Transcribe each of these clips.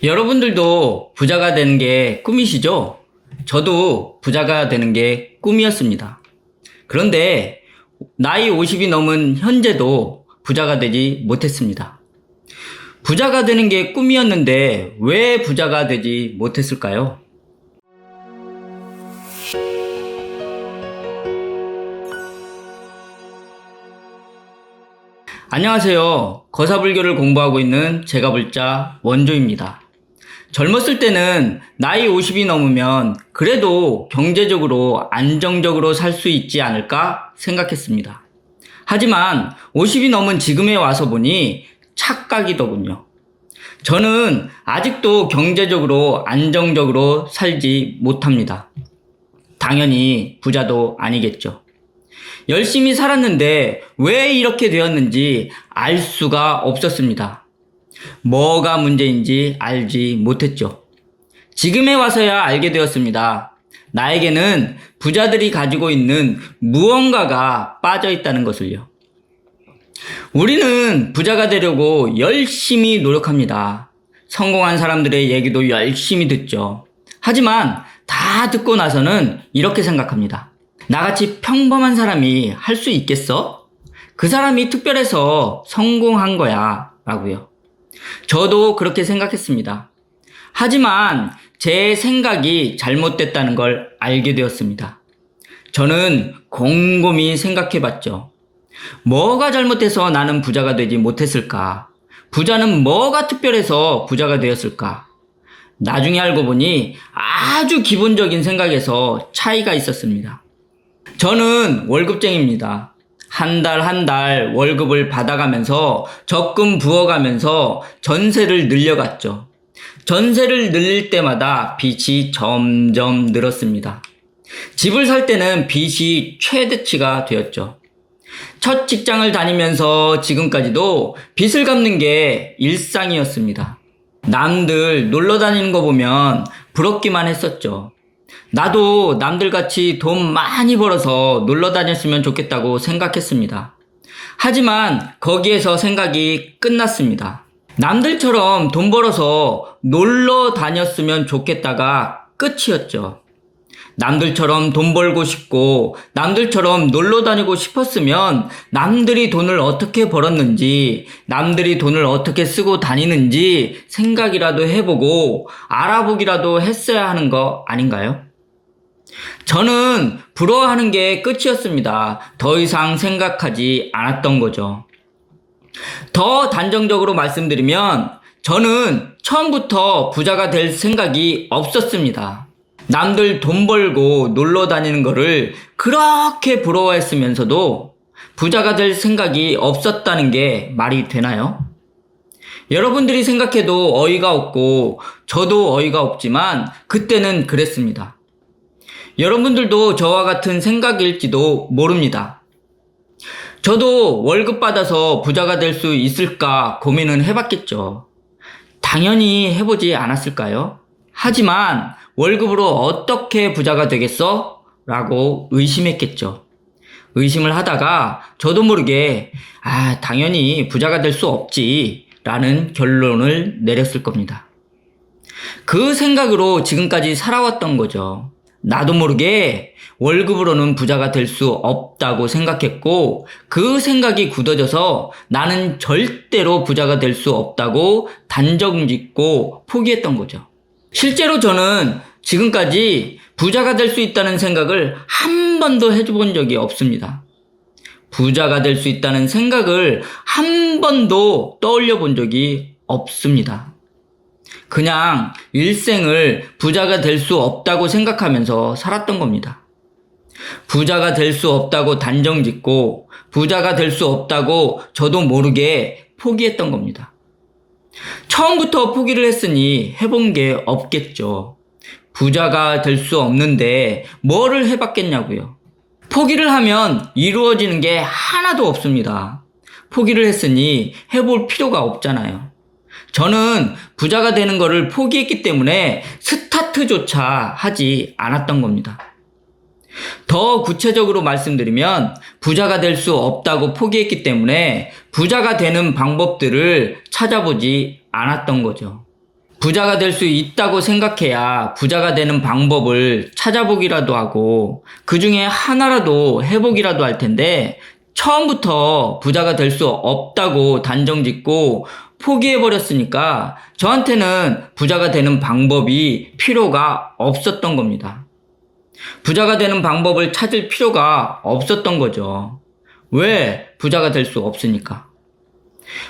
여러분들도 부자가 되는 게 꿈이시죠? 저도 부자가 되는 게 꿈이었습니다. 그런데 나이 50이 넘은 현재도 부자가 되지 못했습니다. 부자가 되는 게 꿈이었는데 왜 부자가 되지 못했을까요? 안녕하세요. 거사불교를 공부하고 있는 제가불자 원조입니다. 젊었을 때는 나이 50이 넘으면 그래도 경제적으로 안정적으로 살 수 있지 않을까 생각했습니다. 하지만 50이 넘은 지금에 와서 보니 착각이더군요. 저는 아직도 경제적으로 안정적으로 살지 못합니다. 당연히 부자도 아니겠죠. 열심히 살았는데 왜 이렇게 되었는지 알 수가 없었습니다. 뭐가 문제인지 알지 못했죠. 지금에 와서야 알게 되었습니다. 나에게는 부자들이 가지고 있는 무언가가 빠져 있다는 것을요. 우리는 부자가 되려고 열심히 노력합니다. 성공한 사람들의 얘기도 열심히 듣죠. 하지만 다 듣고 나서는 이렇게 생각합니다. 나같이 평범한 사람이 할 수 있겠어? 그 사람이 특별해서 성공한 거야 라고요. 저도 그렇게 생각했습니다. 하지만 제 생각이 잘못됐다는 걸 알게 되었습니다. 저는 곰곰이 생각해 봤죠. 뭐가 잘못해서 나는 부자가 되지 못했을까? 부자는 뭐가 특별해서 부자가 되었을까? 나중에 알고 보니 아주 기본적인 생각에서 차이가 있었습니다. 저는 월급쟁이입니다. 한 달 월급을 받아가면서 적금 부어가면서 전세를 늘려갔죠. 전세를 늘릴 때마다 빚이 점점 늘었습니다. 집을 살 때는 빚이 최대치가 되었죠. 첫 직장을 다니면서 지금까지도 빚을 갚는 게 일상이었습니다. 남들 놀러 다니는 거 보면 부럽기만 했었죠. 나도 남들같이 돈 많이 벌어서 놀러 다녔으면 좋겠다고 생각했습니다. 하지만 거기에서 생각이 끝났습니다. 남들처럼 돈 벌어서 놀러 다녔으면 좋겠다가 끝이었죠. 남들처럼 돈 벌고 싶고 남들처럼 놀러 다니고 싶었으면 남들이 돈을 어떻게 벌었는지, 남들이 돈을 어떻게 쓰고 다니는지 생각이라도 해보고 알아보기라도 했어야 하는 거 아닌가요? 저는 부러워하는 게 끝이었습니다. 더 이상 생각하지 않았던 거죠. 더 단정적으로 말씀드리면 저는 처음부터 부자가 될 생각이 없었습니다. 남들 돈 벌고 놀러 다니는 거를 그렇게 부러워했으면서도 부자가 될 생각이 없었다는 게 말이 되나요? 여러분들이 생각해도 어이가 없고 저도 어이가 없지만 그때는 그랬습니다. 여러분들도 저와 같은 생각일지도 모릅니다. 저도 월급 받아서 부자가 될 수 있을까 고민은 해봤겠죠. 당연히 해보지 않았을까요? 하지만 월급으로 어떻게 부자가 되겠어? 라고 의심했겠죠. 의심을 하다가 저도 모르게 당연히 부자가 될 수 없지 라는 결론을 내렸을 겁니다. 그 생각으로 지금까지 살아왔던 거죠. 나도 모르게 월급으로는 부자가 될 수 없다고 생각했고 그 생각이 굳어져서 나는 절대로 부자가 될 수 없다고 단정짓고 포기했던 거죠. 실제로 저는 지금까지 부자가 될 수 있다는 생각을 한 번도 해본 적이 없습니다. 부자가 될 수 있다는 생각을 한 번도 떠올려 본 적이 없습니다. 그냥 일생을 부자가 될 수 없다고 생각하면서 살았던 겁니다. 부자가 될 수 없다고 단정짓고 부자가 될 수 없다고 저도 모르게 포기했던 겁니다. 처음부터 포기를 했으니 해본 게 없겠죠. 부자가 될 수 없는데 뭐를 해봤겠냐고요. 포기를 하면 이루어지는 게 하나도 없습니다. 포기를 했으니 해볼 필요가 없잖아요. 저는 부자가 되는 거를 포기했기 때문에 스타트조차 하지 않았던 겁니다. 더 구체적으로 말씀드리면 부자가 될 수 없다고 포기했기 때문에 부자가 되는 방법들을 찾아보지 않았던 거죠. 부자가 될 수 있다고 생각해야 부자가 되는 방법을 찾아보기라도 하고 그 중에 하나라도 해보기라도 할 텐데 처음부터 부자가 될 수 없다고 단정짓고 포기해버렸으니까 저한테는 부자가 되는 방법이 필요가 없었던 겁니다. 부자가 되는 방법을 찾을 필요가 없었던 거죠. 왜 부자가 될 수 없으니까?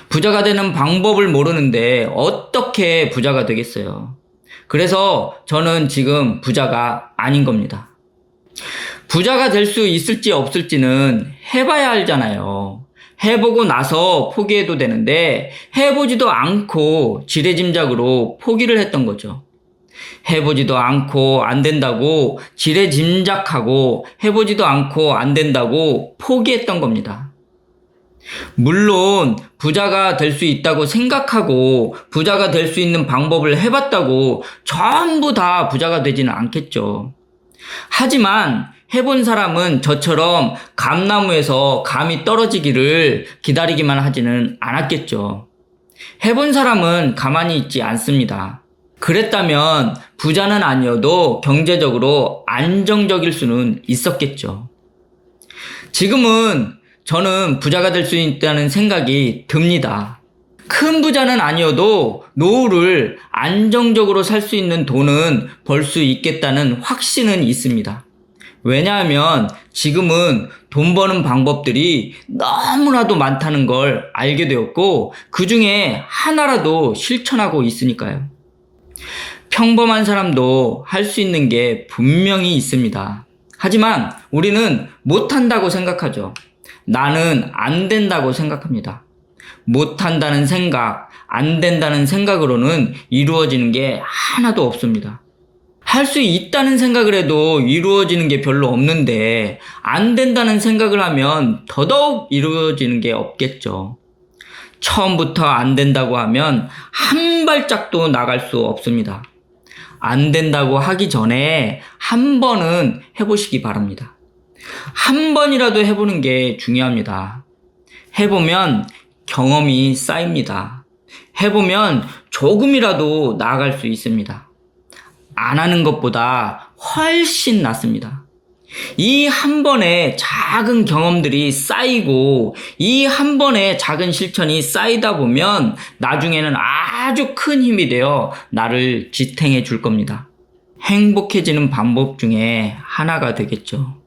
부자가 되는 방법을 모르는데 어떻게 부자가 되겠어요? 그래서 저는 지금 부자가 아닌 겁니다. 부자가 될 수 있을지 없을지는 해봐야 알잖아요. 해보고 나서 포기해도 되는데 해보지도 않고 지레짐작으로 포기를 했던 거죠. 해보지도 않고 안 된다고 지레짐작하고 해보지도 않고 안 된다고 포기했던 겁니다. 물론 부자가 될 수 있다고 생각하고 부자가 될 수 있는 방법을 해봤다고 전부 다 부자가 되지는 않겠죠. 하지만 해본 사람은 저처럼 감나무에서 감이 떨어지기를 기다리기만 하지는 않았겠죠. 해본 사람은 가만히 있지 않습니다. 그랬다면 부자는 아니어도 경제적으로 안정적일 수는 있었겠죠. 지금은 저는 부자가 될 수 있다는 생각이 듭니다. 큰 부자는 아니어도 노후를 안정적으로 살 수 있는 돈은 벌 수 있겠다는 확신은 있습니다. 왜냐하면 지금은 돈 버는 방법들이 너무나도 많다는 걸 알게 되었고 그 중에 하나라도 실천하고 있으니까요. 평범한 사람도 할 수 있는 게 분명히 있습니다. 하지만 우리는 못한다고 생각하죠. 나는 안 된다고 생각합니다. 못한다는 생각, 안 된다는 생각으로는 이루어지는 게 하나도 없습니다. 할 수 있다는 생각을 해도 이루어지는 게 별로 없는데 안 된다는 생각을 하면 더더욱 이루어지는 게 없겠죠. 처음부터 안 된다고 하면 한 발짝도 나갈 수 없습니다. 안 된다고 하기 전에 한 번은 해보시기 바랍니다. 한 번이라도 해보는 게 중요합니다. 해보면 경험이 쌓입니다. 해보면 조금이라도 나아갈 수 있습니다. 안 하는 것보다 훨씬 낫습니다. 이 한 번의 작은 경험들이 쌓이고 이 한 번의 작은 실천이 쌓이다 보면 나중에는 아주 큰 힘이 되어 나를 지탱해 줄 겁니다. 행복해지는 방법 중에 하나가 되겠죠.